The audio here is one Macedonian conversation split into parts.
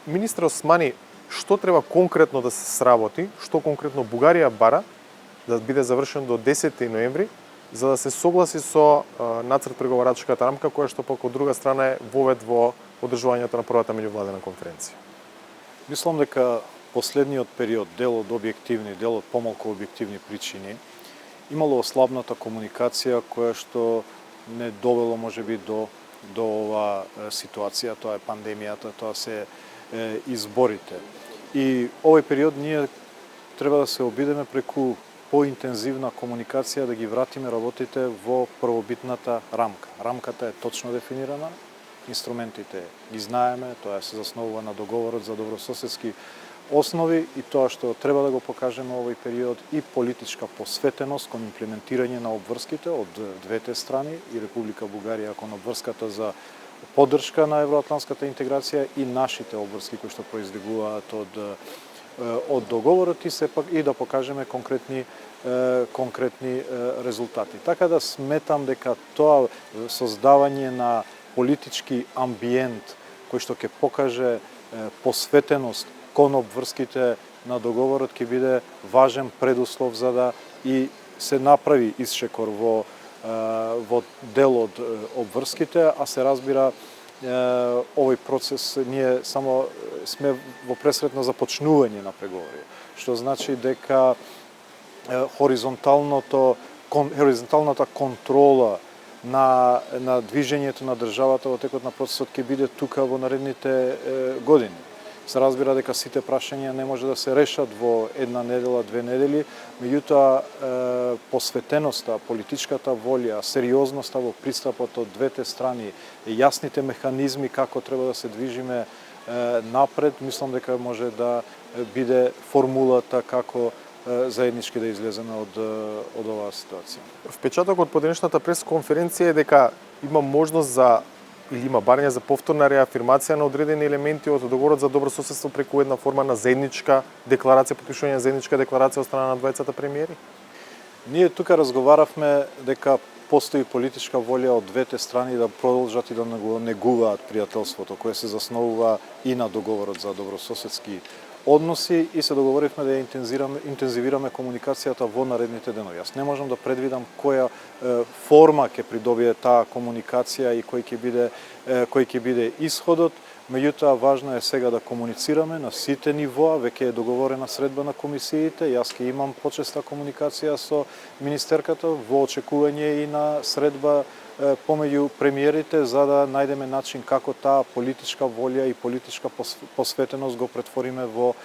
Министр Османи, што треба конкретно да се сработи, што конкретно Бугарија бара да биде завршен до 10 ноември, за да се согласи со нацрт преговарачката рамка, која што пак од друга страна е вовед во одржувањето на првата меѓувладена конференција? Мислам дека последниот период, дел од објективни, дел од помалку објективни причини, имало ослабната комуникација која што не довело можеби до ова ситуација, тоа е пандемијата, тоа се изборите. И овој период ние треба да се обидеме преку поинтензивна комуникација да ги вратиме работите во првобитната рамка. Рамката е точно дефинирана, инструментите ги знаеме, тоа се засновува на договорот за добрососедски основи и тоа што треба да го покажеме овој период и политичка посветеност кон имплементирање на обврските од двете страни и Република Бугарија кон обврската за поддршка на евроатлантската интеграција и нашите обврски кои што произлегуваат од договорот и сепак и да покажеме конкретни резултати. Така да сметам дека тоа создавање на политички амбиент кој што ќе покаже посветеност кон обврските на договорот ќе биде важен предуслов за да и се направи исчекор во дел од обврските, а се разбира овој процес ние само сме во пресретно започнување на преговори, што значи дека хоризонталната контрола на движењето на државата во текот на процесот ќе биде тука во наредните години. Се разбира дека сите прашања не може да се решат во една недела, две недели, меѓутоа посветеноста, политичката волја, сериозноста во пристапот од двете страни, јасните механизми како треба да се движиме напред, мислам дека може да биде формулата како заеднички да излеземе од оваа ситуација. Впечатокот по денешната пресконференција е дека има можност за или има барање за повторна реафирмација на одредени елементи од договорот за добрососедство преку една форма на заедничка декларација, подпишување на заедничка декларација од страна на двајцата премиери? Ние тука разговаравме дека постои политичка волја од двете страни да продолжат и да негуваат пријателството, кое се засновува и на договорот за добрососедски односи и се договоривме да интензивираме комуникацијата во наредните денови. Јас не можам да предвидам која форма ќе придобие таа комуникација и кој ќе биде исходот, меѓутоа важно е сега да комуницираме на сите нивоа, веќе е договорена средба на комисиите, јас ќе имам почеста комуникација со министерката во очекување и на средба помеѓу премиерите за да најдеме начин како таа политичка волја и политичка посветеност го претвориме во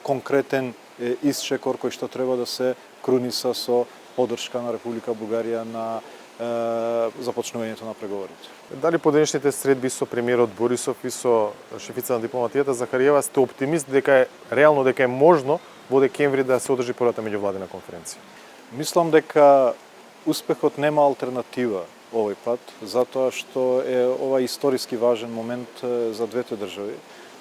конкретен исчекор кој што треба да се круниса со поддршка на Република Бугарија на започнувањето на преговорите. Дали по денешните средби со премиерот Борисов и со шефица на дипломатијата Захариева сте оптимист дека е можно во декември да се одржи првата меѓувладена конференција? Мислам дека успехот нема алтернатива овој пат, затоа што е ова историски важен момент за двете држави.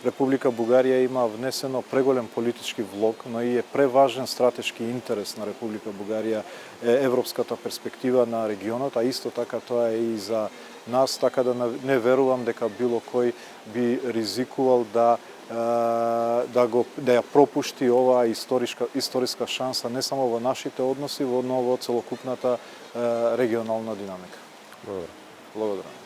Република Бугарија има внесено преголем политички влог, но и е преважен стратешки интерес на Република Бугарија европската перспектива на регионот, а исто така тоа е и за нас, така да не верувам дека било кој би ризикувал да ја пропушти оваа историска шанса не само во нашите односи, но во целокупната регионална динамика. Благодарам. Благодарам.